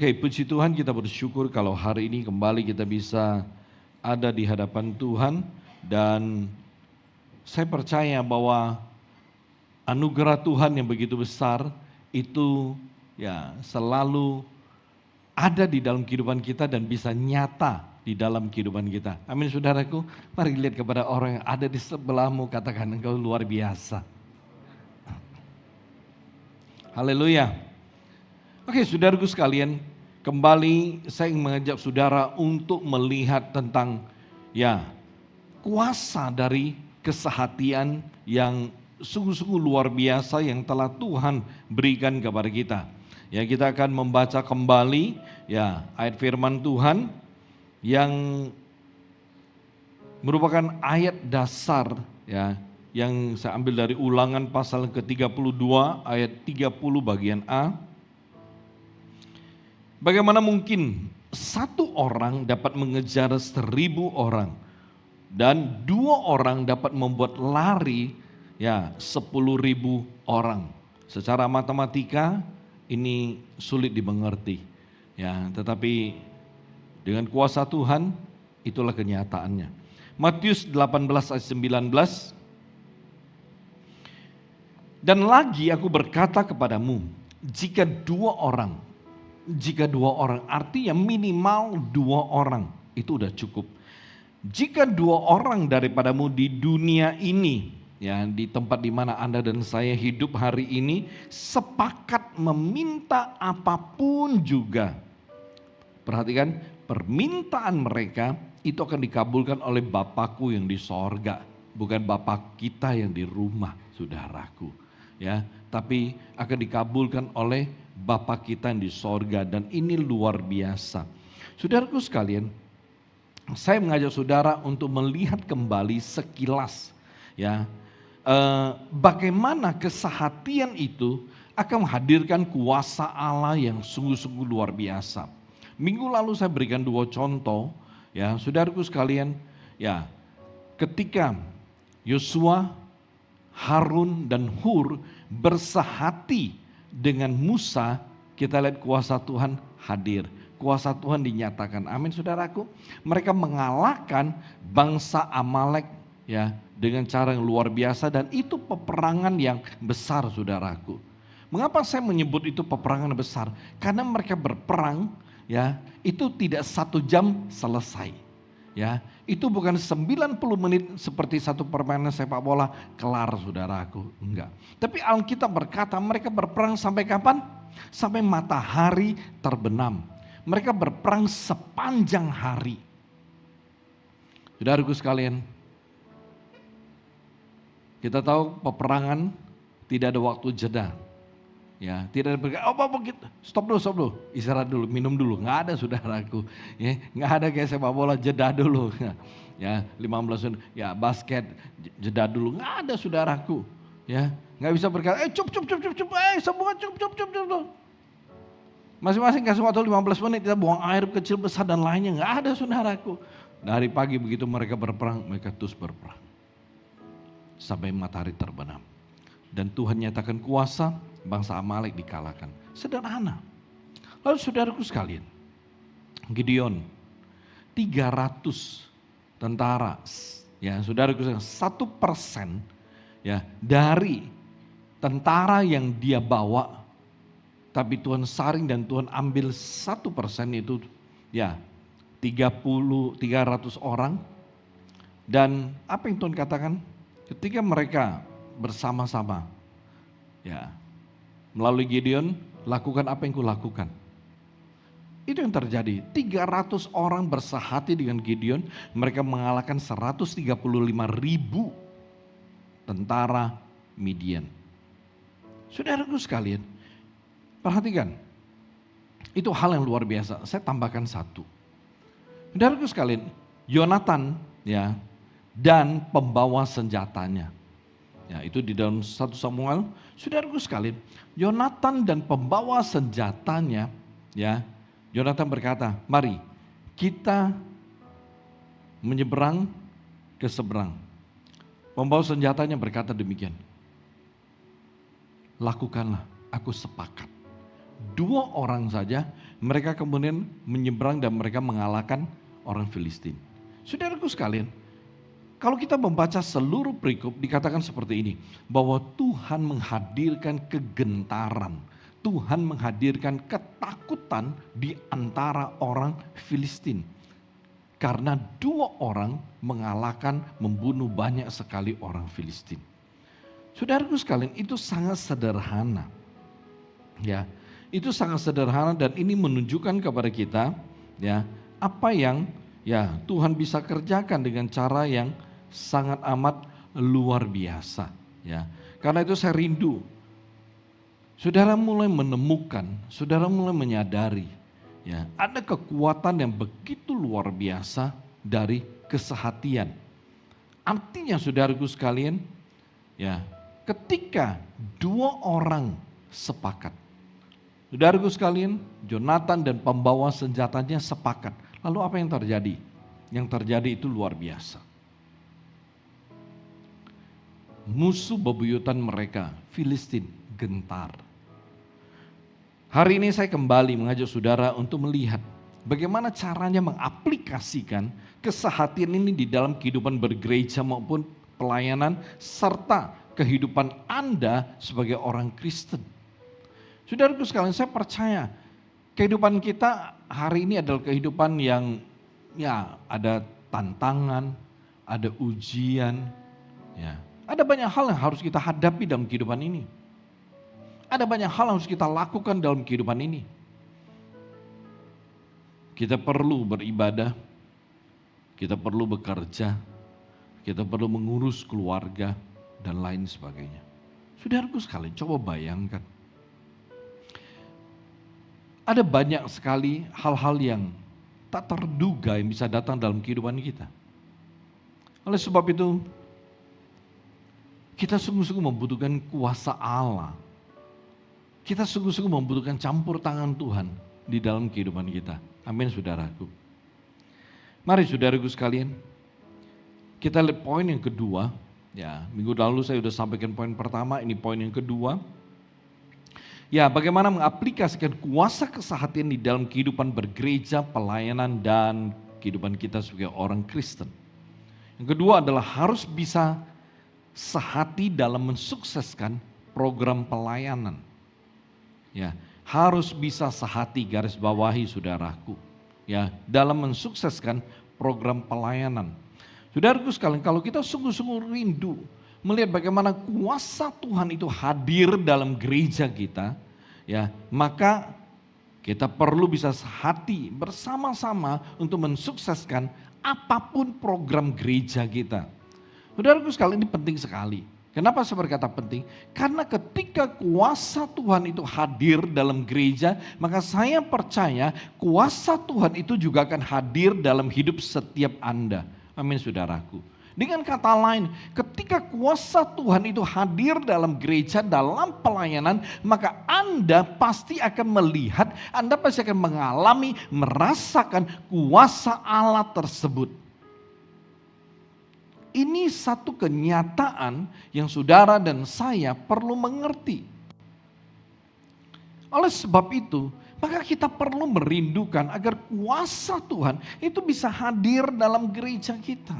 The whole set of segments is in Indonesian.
Oke, puji Tuhan, kita bersyukur kalau hari ini kembali kita bisa ada di hadapan Tuhan. Dan saya percaya bahwa anugerah Tuhan yang begitu besar itu ya selalu ada di dalam kehidupan kita dan bisa nyata di dalam kehidupan kita. Amin saudaraku, mari lihat kepada orang yang ada di sebelahmu, katakan engkau luar biasa. Haleluya. Oke, saudaraku sekalian, kembali saya ingin mengajak saudara untuk melihat tentang ya kuasa dari kesehatian yang sungguh-sungguh luar biasa yang telah Tuhan berikan kepada kita. Ya, kita akan membaca kembali ya ayat firman Tuhan yang merupakan ayat dasar ya yang saya ambil dari Ulangan pasal ke-32 ayat 30 bagian A. Bagaimana mungkin satu orang dapat mengejar 1.000 orang dan 2 orang dapat membuat lari ya 10.000 orang. Secara matematika ini sulit dimengerti ya, tetapi dengan kuasa Tuhan itulah kenyataannya. Matius 18 ayat 19. Dan lagi aku berkata kepadamu, jika dua orang artinya minimal 2 orang itu udah cukup. Jika 2 orang daripadamu di dunia ini, ya di tempat di mana Anda dan saya hidup hari ini, sepakat meminta apapun juga. Perhatikan, permintaan mereka itu akan dikabulkan oleh Bapakku yang di sorga, bukan Bapak kita yang di rumah, saudaraku. Ya, tapi akan dikabulkan oleh Bapa kita yang di sorga, dan ini luar biasa. Saudaraku sekalian, saya mengajak saudara untuk melihat kembali sekilas ya bagaimana kesehatian itu akan menghadirkan kuasa Allah yang sungguh-sungguh luar biasa. Minggu lalu saya berikan 2 contoh ya, saudaraku sekalian, ya ketika Yosua, Harun dan Hur bersehati dengan Musa, kita lihat kuasa Tuhan hadir. Kuasa Tuhan dinyatakan. Amin saudaraku. Mereka mengalahkan bangsa Amalek ya dengan cara yang luar biasa, dan itu peperangan yang besar saudaraku. Mengapa saya menyebut itu peperangan besar? Karena mereka berperang ya, itu tidak 1 jam selesai. Ya, itu bukan 90 menit seperti satu permainan sepak bola kelar saudaraku, enggak. Tapi Alkitab berkata mereka berperang sampai kapan? Sampai matahari terbenam. Mereka berperang sepanjang hari. Saudaraku sekalian, kita tahu peperangan tidak ada waktu jeda. Ya, tidak ada apa gitu. Stop dulu, istirahat dulu, minum dulu. Nggak ada saudaraku. Ya, nggak ada kayak sepak bola jeda dulu. Ya, 15 menit. Ya, basket jeda dulu. Nggak ada saudaraku. Ya, nggak bisa berkata, cup, semua cup. Masing-masing kasih waktu 15 menit, kita buang air kecil besar dan lainnya. Nggak ada saudaraku. Dari pagi begitu mereka berperang, mereka terus berperang. Sampai matahari terbenam. Dan Tuhan nyatakan kuasa, bangsa Amalek dikalahkan. Sederhana. Lalu saudaraku sekalian, Gideon 300 tentara, ya saudaraku sekalian, 1% ya dari tentara yang dia bawa, tapi Tuhan saring dan Tuhan ambil 1% itu ya 300 orang. Dan apa yang Tuhan katakan? Ketika mereka bersama-sama ya melalui Gideon, lakukan apa yang kulakukan. Itu yang terjadi. 300 orang bersehati dengan Gideon, mereka mengalahkan 135.000 tentara Midian. Saudaraku sekalian, perhatikan. Itu hal yang luar biasa. Saya tambahkan 1. Saudaraku sekalian, Yonatan ya dan pembawa senjatanya. Ya, itu di dalam 1 Samuel. Saudaraku sekalian, Yonatan dan pembawa senjatanya, ya, Yonatan berkata, mari kita menyeberang ke seberang. Pembawa senjatanya berkata demikian, lakukanlah, aku sepakat. 2 orang saja mereka kemudian menyeberang dan mereka mengalahkan orang Filistin. Saudaraku sekalian, kalau kita membaca seluruh perikop dikatakan seperti ini, bahwa Tuhan menghadirkan kegentaran, Tuhan menghadirkan ketakutan di antara orang Filistin. Karena 2 orang mengalahkan, membunuh banyak sekali orang Filistin. Saudaraku sekalian, itu sangat sederhana. Ya, itu sangat sederhana dan ini menunjukkan kepada kita ya, apa yang ya Tuhan bisa kerjakan dengan cara yang sangat amat luar biasa, ya. Karena itu saya rindu saudara mulai menemukan, saudara mulai menyadari, ya, ada kekuatan yang begitu luar biasa dari kesehatian. Artinya saudaraku sekalian, ya, ketika 2 orang sepakat. Saudaraku sekalian, Jonathan dan pembawa senjatanya sepakat. Lalu apa yang terjadi? Yang terjadi itu luar biasa. Musuh bebuyutan mereka, Filistin, gentar. Hari ini saya kembali mengajak saudara untuk melihat bagaimana caranya mengaplikasikan kesehatian ini di dalam kehidupan bergereja maupun pelayanan serta kehidupan Anda sebagai orang Kristen. Saudaraku sekalian, saya percaya kehidupan kita hari ini adalah kehidupan yang ya ada tantangan, ada ujian, ya. Ada banyak hal yang harus kita hadapi dalam kehidupan ini. Ada banyak hal yang harus kita lakukan dalam kehidupan ini. Kita perlu beribadah, kita perlu bekerja, kita perlu mengurus keluarga, dan lain sebagainya. Saudaraku sekalian, coba bayangkan. Ada banyak sekali hal-hal yang tak terduga yang bisa datang dalam kehidupan kita. Oleh sebab itu, kita sungguh-sungguh membutuhkan kuasa Allah. Kita sungguh-sungguh membutuhkan campur tangan Tuhan di dalam kehidupan kita. Amin saudaraku. Mari saudaraku sekalian, kita lihat poin yang kedua. Ya, minggu lalu saya sudah sampaikan poin pertama, ini poin yang kedua. Ya, bagaimana mengaplikasikan kuasa kesehatan di dalam kehidupan bergereja, pelayanan, dan kehidupan kita sebagai orang Kristen. Yang kedua adalah harus bisa sehati dalam mensukseskan program pelayanan. Ya, harus bisa sehati, garis bawahi saudaraku. Ya, dalam mensukseskan program pelayanan. Saudaraku sekalian, kalau kita sungguh-sungguh rindu melihat bagaimana kuasa Tuhan itu hadir dalam gereja kita, ya, maka kita perlu bisa sehati bersama-sama untuk mensukseskan apapun program gereja kita. Saudaraku sekalian, ini penting sekali. Kenapa saya berkata penting? Karena ketika kuasa Tuhan itu hadir dalam gereja, maka saya percaya kuasa Tuhan itu juga akan hadir dalam hidup setiap Anda. Amin saudaraku. Dengan kata lain, ketika kuasa Tuhan itu hadir dalam gereja, dalam pelayanan, maka Anda pasti akan melihat, Anda pasti akan mengalami, merasakan kuasa Allah tersebut. Ini satu kenyataan yang saudara dan saya perlu mengerti. Oleh sebab itu, maka kita perlu merindukan agar kuasa Tuhan itu bisa hadir dalam gereja kita.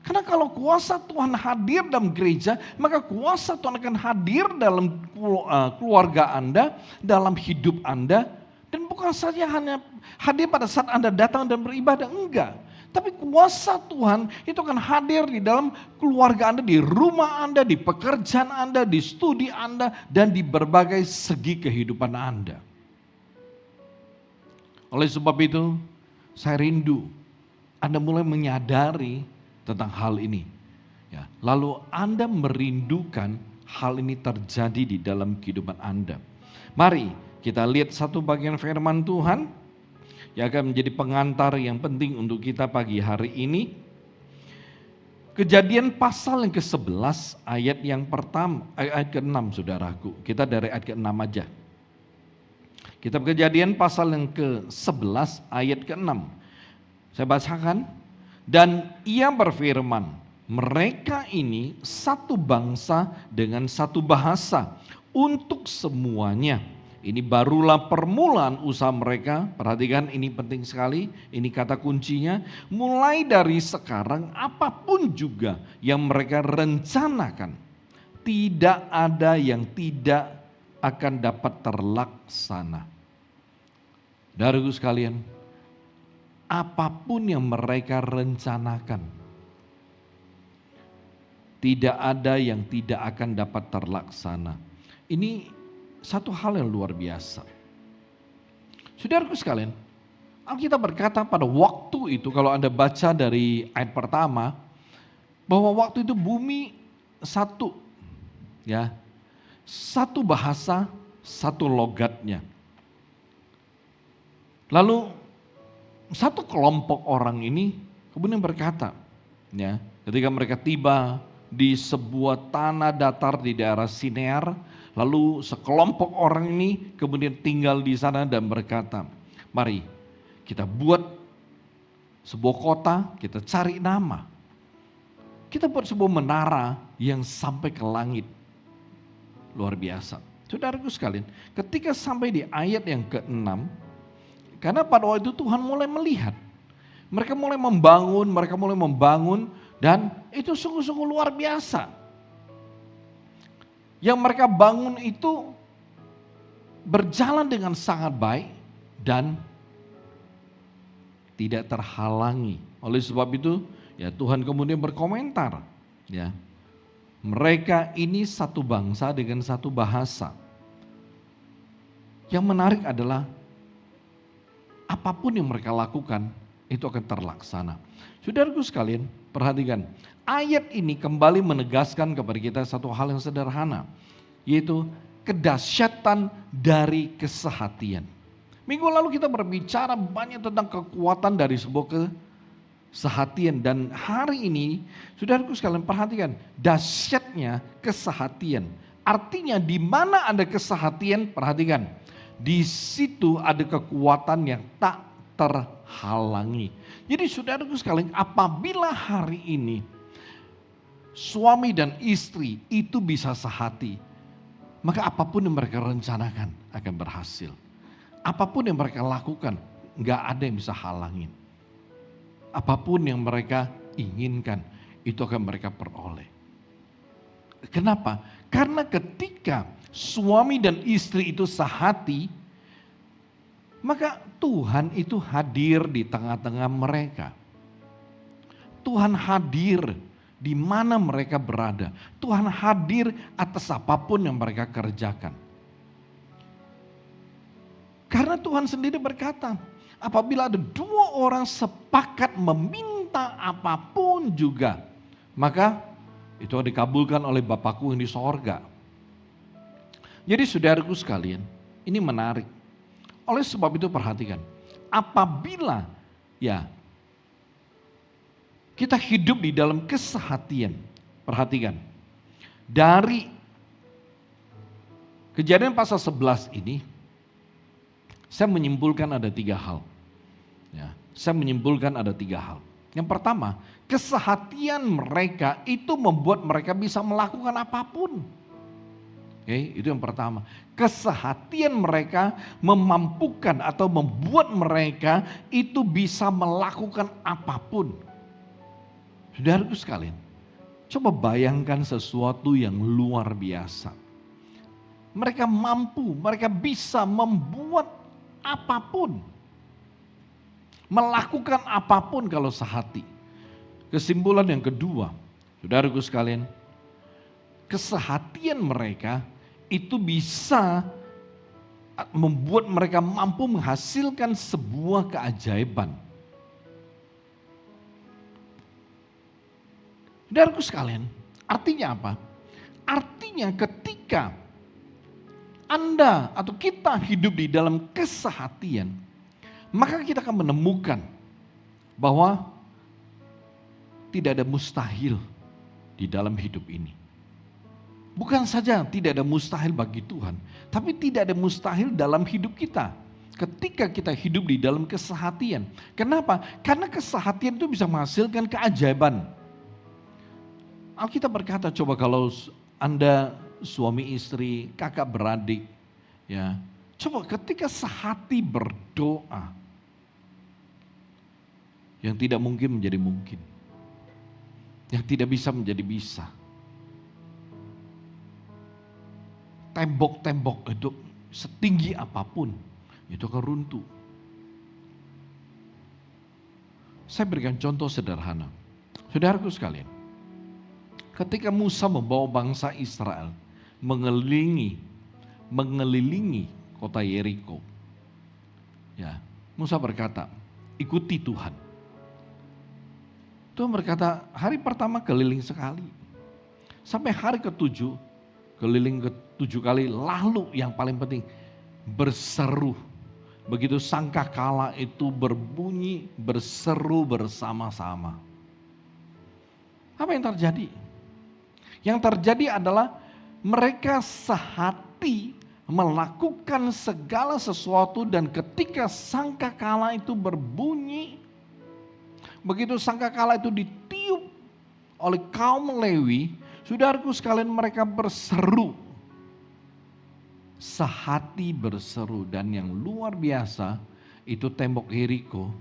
Karena kalau kuasa Tuhan hadir dalam gereja, maka kuasa Tuhan akan hadir dalam keluarga Anda, dalam hidup Anda. Dan bukan saja hanya hadir pada saat Anda datang dan beribadah, enggak. Tapi kuasa Tuhan itu akan hadir di dalam keluarga Anda, di rumah Anda, di pekerjaan Anda, di studi Anda, dan di berbagai segi kehidupan Anda. Oleh sebab itu, saya rindu Anda mulai menyadari tentang hal ini. Ya, lalu Anda merindukan hal ini terjadi di dalam kehidupan Anda. Mari kita lihat satu bagian firman Tuhan yang akan menjadi pengantar yang penting untuk kita pagi hari ini. Kejadian pasal yang ke-11 ayat yang pertama, ayat ke-6 saudaraku. Kita dari ayat ke-6 aja. Kitab Kejadian pasal yang ke-11 ayat ke-6. Saya bacakan. Dan ia berfirman, mereka ini satu bangsa dengan satu bahasa untuk semuanya. Ini barulah permulaan usaha mereka. Perhatikan, ini penting sekali. Ini kata kuncinya. Mulai dari sekarang apapun juga yang mereka rencanakan, tidak ada yang tidak akan dapat terlaksana. Saudaraku sekalian, apapun yang mereka rencanakan, tidak ada yang tidak akan dapat terlaksana. Ini satu hal yang luar biasa. Saudaraku sekalian, Alkitab berkata pada waktu itu, kalau Anda baca dari ayat pertama, bahwa waktu itu bumi satu, ya, satu bahasa, satu logatnya. Lalu satu kelompok orang ini kemudian berkata, ya, ketika mereka tiba di sebuah tanah datar di daerah Sinear, lalu sekelompok orang ini kemudian tinggal di sana dan berkata, mari kita buat sebuah kota, kita cari nama. Kita buat sebuah menara yang sampai ke langit. Luar biasa. Saudaraku sekalian, ketika sampai di ayat yang ke-6, karena pada waktu itu Tuhan mulai melihat. Mereka mulai membangun dan itu sungguh-sungguh luar biasa. Yang mereka bangun itu berjalan dengan sangat baik dan tidak terhalangi. Oleh sebab itu, ya Tuhan kemudian berkomentar, ya. Mereka ini satu bangsa dengan satu bahasa. Yang menarik adalah apapun yang mereka lakukan itu akan terlaksana. Saudaraku sekalian, perhatikan. Ayat ini kembali menegaskan kepada kita satu hal yang sederhana, yaitu kedahsyatan dari kesehatian. Minggu lalu kita berbicara banyak tentang kekuatan dari sebuah kesehatian, dan hari ini, saudaraku sekalian, perhatikan dahsyatnya kesehatian. Artinya di mana ada kesehatian, perhatikan, di situ ada kekuatan yang tak terhalangi. Jadi saudaraku sekalian, apabila hari ini suami dan istri itu bisa sehati, maka apapun yang mereka rencanakan akan berhasil. Apapun yang mereka lakukan, gak ada yang bisa halangin. Apapun yang mereka inginkan, itu akan mereka peroleh. Kenapa? Karena ketika suami dan istri itu sehati, maka Tuhan itu hadir di tengah-tengah mereka. Tuhan hadir di mana mereka berada. Tuhan hadir atas apapun yang mereka kerjakan. Karena Tuhan sendiri berkata, apabila ada dua orang sepakat meminta apapun juga, maka itu dikabulkan oleh Bapakku yang di sorga. Jadi saudaraku sekalian, ini menarik. Oleh sebab itu perhatikan, apabila ya kita hidup di dalam kesehatian, perhatikan, dari Kejadian pasal 11 ini, saya menyimpulkan ada 3 hal. Ya, saya menyimpulkan ada 3 hal. Yang pertama, kesehatian mereka itu membuat mereka bisa melakukan apapun. Oke, itu yang pertama. Kesehatian mereka memampukan atau membuat mereka itu bisa melakukan apapun. Saudaraku sekalian, coba bayangkan sesuatu yang luar biasa. Mereka mampu, mereka bisa membuat apapun. Melakukan apapun kalau sehati. Kesimpulan yang kedua, saudaraku sekalian, kesehatian mereka itu bisa membuat mereka mampu menghasilkan sebuah keajaiban. Saudaraku sekalian, artinya apa? Artinya ketika Anda atau kita hidup di dalam kesehatian, maka kita akan menemukan bahwa tidak ada mustahil di dalam hidup ini. Bukan saja tidak ada mustahil bagi Tuhan, tapi tidak ada mustahil dalam hidup kita. Ketika kita hidup di dalam kesehatian. Kenapa? Karena kesehatian itu bisa menghasilkan keajaiban. Alkitab berkata, coba kalau Anda suami istri, kakak beradik, ya, Coba ketika sehati berdoa, yang tidak mungkin menjadi mungkin. Yang tidak bisa menjadi bisa. Tembok-tembok itu setinggi apapun, itu akan runtuh. Saya berikan contoh sederhana. Saudaraku sekalian, ketika Musa membawa bangsa Israel mengelilingi kota Yeriko. Ya, Musa berkata, ikuti Tuhan. Tuhan berkata, hari pertama keliling sekali. Sampai hari ke-7, keliling ke-7 kali, lalu yang paling penting, berseru. Begitu sangkakala itu berbunyi, berseru bersama-sama. Apa yang terjadi? Yang terjadi adalah mereka sehati melakukan segala sesuatu, dan ketika sangkakala itu berbunyi, begitu sangkakala itu ditiup oleh kaum Lewi, saudaraku sekalian, mereka berseru. Sehati berseru, dan yang luar biasa itu tembok Yeriko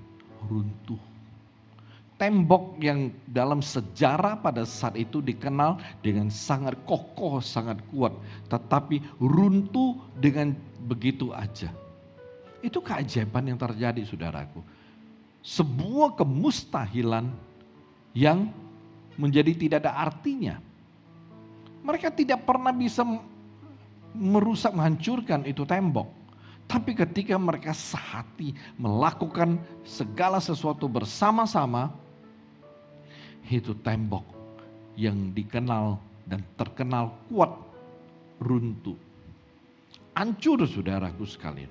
runtuh. Tembok yang dalam sejarah pada saat itu dikenal dengan sangat kokoh, sangat kuat. Tetapi runtuh dengan begitu aja. Itu keajaiban yang terjadi, saudaraku. Sebuah kemustahilan yang menjadi tidak ada artinya. Mereka tidak pernah bisa merusak, menghancurkan itu tembok. Tapi ketika mereka sehati melakukan segala sesuatu bersama-sama, itu tembok yang dikenal dan terkenal kuat runtuh. Hancur, saudaraku sekalian.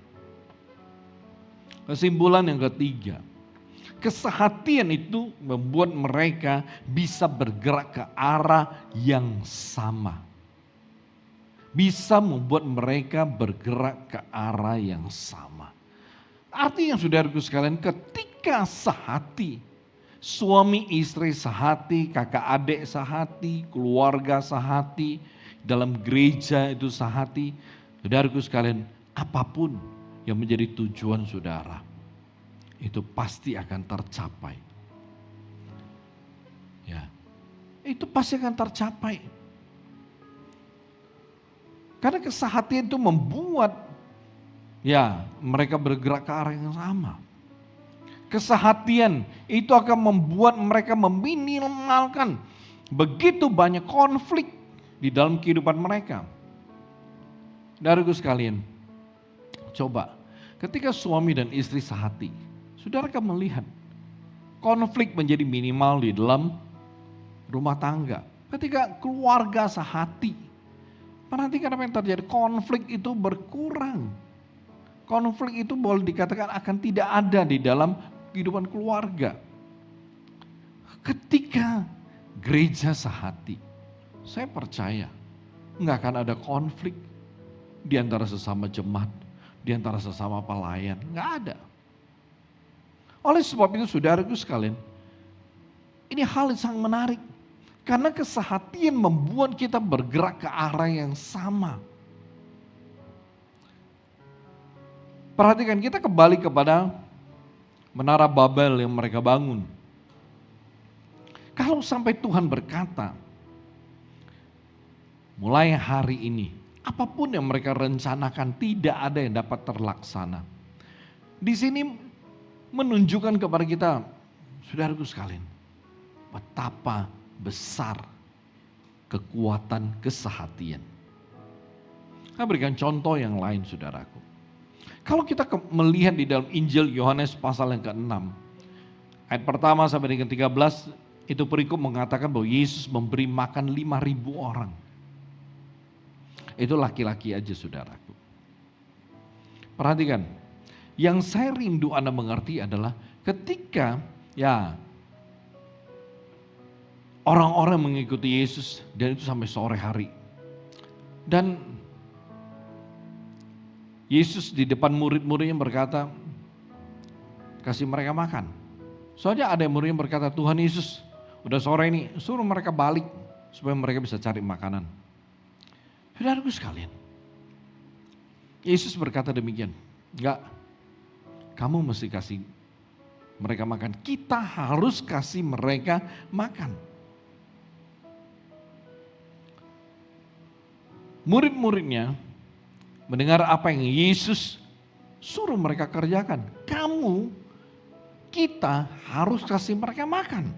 Kesimpulan yang ketiga, kesehatian itu membuat mereka bisa bergerak ke arah yang sama. Bisa membuat mereka bergerak ke arah yang sama. Artinya, saudaraku sekalian, ketika sehati, suami istri sehati, kakak adik sehati, keluarga sehati, dalam gereja itu sehati, saudaraku sekalian, apapun yang menjadi tujuan saudara, itu pasti akan tercapai. Ya, itu pasti akan tercapai. Karena kesehatian itu membuat ya mereka bergerak ke arah yang sama. Kesehatian itu akan membuat mereka meminimalkan begitu banyak konflik di dalam kehidupan mereka. Saudaraku sekalian, coba ketika suami dan istri sehati, saudara akan melihat konflik menjadi minimal di dalam rumah tangga. Ketika keluarga sehati, perhatikan apa yang terjadi, konflik itu berkurang. Konflik itu boleh dikatakan akan tidak ada di dalam kehidupan keluarga. Ketika gereja sehati, saya percaya nggak akan ada konflik di antara sesama jemaat, di antara sesama pelayan, nggak ada. Oleh sebab itu, saudaraku sekalian, ini hal yang sangat menarik. Karena kesehatian membuat kita bergerak ke arah yang sama. Perhatikan, kita kembali kepada Menara Babel yang mereka bangun. Kalau sampai Tuhan berkata, mulai hari ini, apapun yang mereka rencanakan tidak ada yang dapat terlaksana. Di sini menunjukkan kepada kita, saudaraku sekalian, betapa besar kekuatan kesehatian. Saya berikan contoh yang lain, saudaraku. Kalau kita melihat di dalam Injil Yohanes pasal yang ke-6, ayat pertama sampai dengan 13, itu perikop mengatakan bahwa Yesus memberi makan 5.000 orang. Itu laki-laki aja, saudaraku. Perhatikan, yang saya rindu Anda mengerti adalah ketika ya orang-orang mengikuti Yesus, dan itu sampai sore hari. Dan Yesus di depan murid-muridnya berkata, kasih mereka makan. Soalnya ada murid yang berkata, Tuhan Yesus, udah sore ini, suruh mereka balik supaya mereka bisa cari makanan. Saudaraku sekalian, Yesus berkata demikian. Enggak, kamu mesti kasih mereka makan. Kita harus kasih mereka makan. Murid-muridnya mendengar apa yang Yesus suruh mereka kerjakan. Kita harus kasih mereka makan.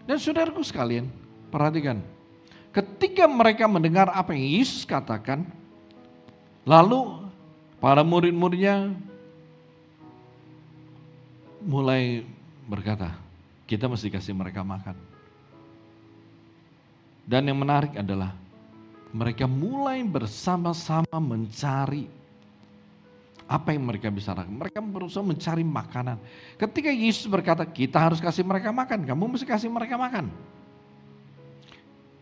Dan saudaraku sekalian, perhatikan. Ketika mereka mendengar apa yang Yesus katakan, lalu para murid-muridnya mulai berkata, kita mesti kasih mereka makan. Dan yang menarik adalah, mereka mulai bersama-sama mencari apa yang mereka bisa lakukan. Mereka berusaha mencari makanan. Ketika Yesus berkata, kita harus kasih mereka makan, kamu mesti kasih mereka makan.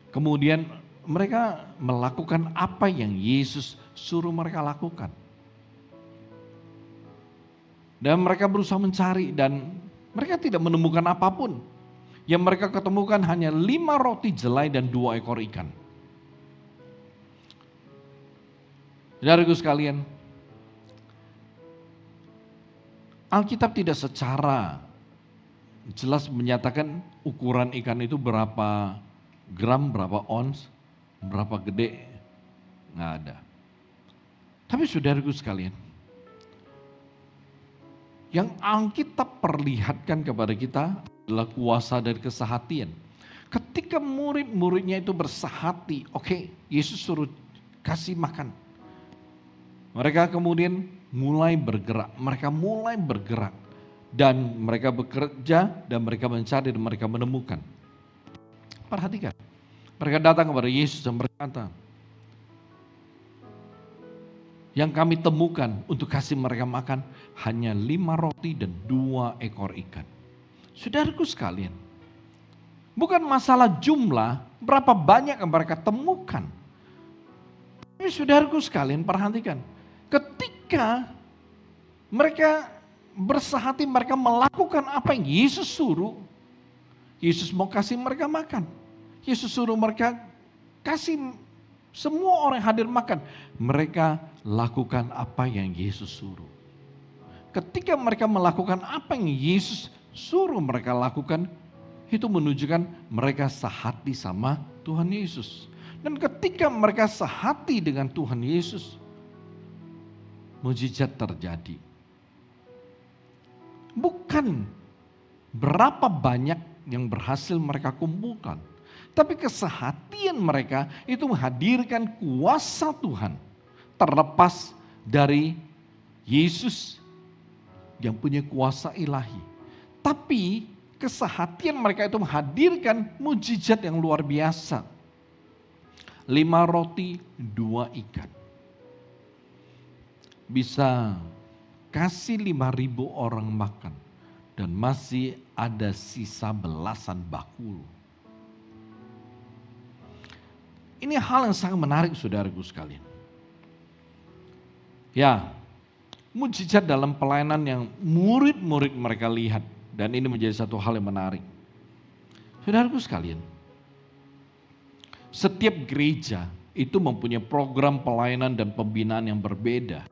Kemudian mereka melakukan apa yang Yesus suruh mereka lakukan. Dan mereka berusaha mencari dan mereka tidak menemukan apapun. Yang mereka ketemukan hanya 5 roti jelai dan 2 ekor ikan. Saudaraku sekalian, Alkitab tidak secara jelas menyatakan ukuran ikan itu berapa gram, berapa ons, berapa gede, nggak ada. Tapi saudaraku sekalian, yang Alkitab perlihatkan kepada kita adalah kuasa dan kesehatian. Ketika murid-muridnya itu bersehati, oke, Yesus suruh kasih makan. Mereka kemudian mulai bergerak, dan mereka bekerja dan mereka mencari dan mereka menemukan. Perhatikan, mereka datang kepada Yesus dan berkata, yang kami temukan untuk kasih mereka makan hanya 5 roti dan 2 ekor ikan. Saudaraku sekalian, bukan masalah jumlah berapa banyak yang mereka temukan. Tapi saudaraku sekalian perhatikan, ketika mereka bersehati, mereka melakukan apa yang Yesus suruh. Yesus mau kasih mereka makan. Yesus suruh mereka kasih semua orang hadir makan. Mereka lakukan apa yang Yesus suruh. Ketika mereka melakukan apa yang Yesus suruh mereka lakukan, itu menunjukkan mereka sehati sama Tuhan Yesus. Dan ketika mereka sehati dengan Tuhan Yesus, mujizat terjadi. Bukan berapa banyak yang berhasil mereka kumpulkan, tapi kesehatian mereka itu menghadirkan kuasa Tuhan. Terlepas dari Yesus yang punya kuasa ilahi. Tapi kesehatian mereka itu menghadirkan mujizat yang luar biasa. 5 roti, 2 ikan. Bisa kasih 5.000 orang makan. Dan masih ada sisa belasan bakul. Ini hal yang sangat menarik saudaraku sekalian. Ya, mujizat dalam pelayanan yang murid-murid mereka lihat. Dan ini menjadi satu hal yang menarik. Saudaraku sekalian, setiap gereja itu mempunyai program pelayanan dan pembinaan yang berbeda.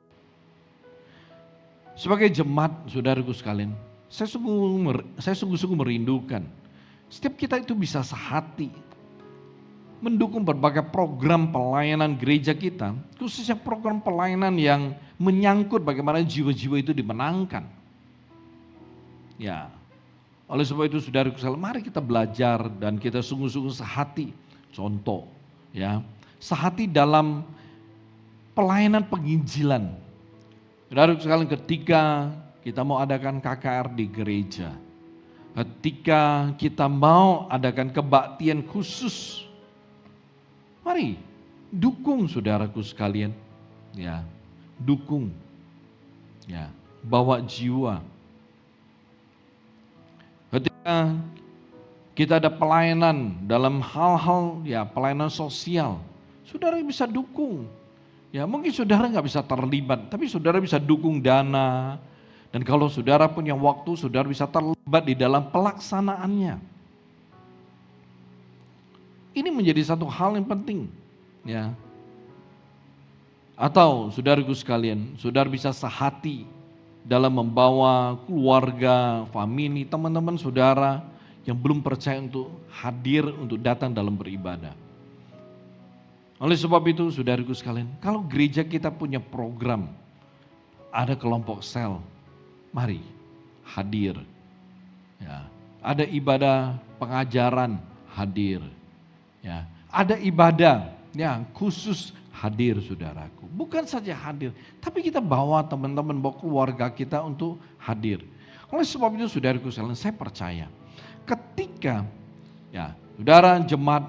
Sebagai jemaat, saudaraku sekalian, saya sungguh-sungguh merindukan setiap kita itu bisa sehati mendukung berbagai program pelayanan gereja kita, khususnya program pelayanan yang menyangkut bagaimana jiwa-jiwa itu dimenangkan. Ya, oleh sebab itu saudaraku sekalian, mari kita belajar dan kita sungguh-sungguh sehati. Contoh, ya, sehati dalam pelayanan penginjilan. Saudaraku sekalian, ketika kita mau adakan KKR di gereja, ketika kita mau adakan kebaktian khusus, mari dukung saudaraku sekalian, ya, dukung, ya, bawa jiwa. Ketika kita ada pelayanan dalam hal-hal, ya, pelayanan sosial, saudara bisa dukung. Ya, mungkin saudara nggak bisa terlibat, tapi saudara bisa dukung dana. Dan kalau saudara punya waktu, saudara bisa terlibat di dalam pelaksanaannya. Ini menjadi satu hal yang penting. Ya. Atau saudaraku sekalian, saudara bisa sehati dalam membawa keluarga, famili, teman-teman saudara yang belum percaya untuk hadir, untuk datang dalam beribadah. Oleh sebab itu saudaraku sekalian, kalau gereja kita punya program, ada kelompok sel, mari hadir. Ya, ada ibadah pengajaran, hadir. Ya, ada ibadah yang khusus, hadir saudaraku. Bukan saja hadir, tapi kita bawa teman-teman, bawa keluarga kita untuk hadir. Oleh sebab itu saudaraku sekalian, saya percaya ketika ya saudara, jemaat,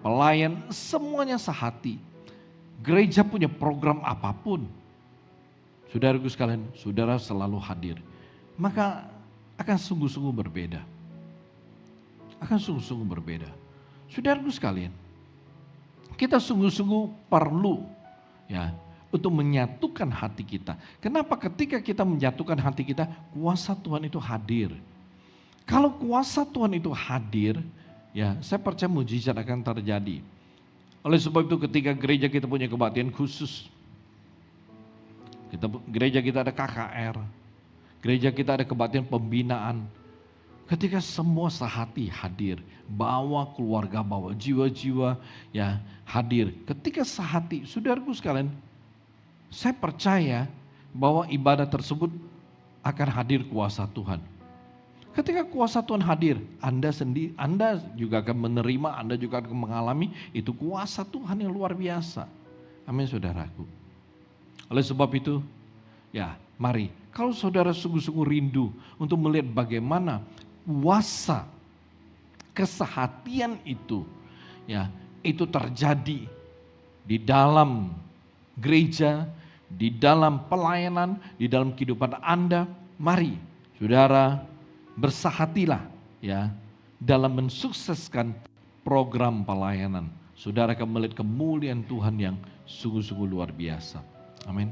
pelayan, semuanya sehati. Gereja punya program apapun, saudaraku sekalian, saudara selalu hadir. Maka akan sungguh-sungguh berbeda. Akan sungguh-sungguh berbeda. Saudaraku sekalian, kita sungguh-sungguh perlu ya untuk menyatukan hati kita. Kenapa? Ketika kita menyatukan hati kita, kuasa Tuhan itu hadir. Kalau kuasa Tuhan itu hadir, ya saya percaya mujizat akan terjadi. Oleh sebab itu ketika gereja kita punya kebaktian khusus, gereja kita ada KKR, gereja kita ada kebaktian pembinaan. Ketika semua sehati hadir, bawa keluarga, bawa jiwa-jiwa ya hadir. Ketika sehati, saudaraku sekalian, saya percaya bahwa ibadah tersebut akan hadir kuasa Tuhan. Ketika kuasa Tuhan hadir, Anda juga akan menerima, Anda juga akan mengalami itu kuasa Tuhan yang luar biasa. Amin saudaraku. Oleh sebab itu, ya mari, kalau saudara sungguh-sungguh rindu untuk melihat bagaimana kuasa kesehatian itu, ya itu terjadi di dalam gereja, di dalam pelayanan, di dalam kehidupan Anda, mari saudara bersahatilah ya dalam mensukseskan program pelayanan. Saudara akan melihat kemuliaan Tuhan yang sungguh-sungguh luar biasa. Amin.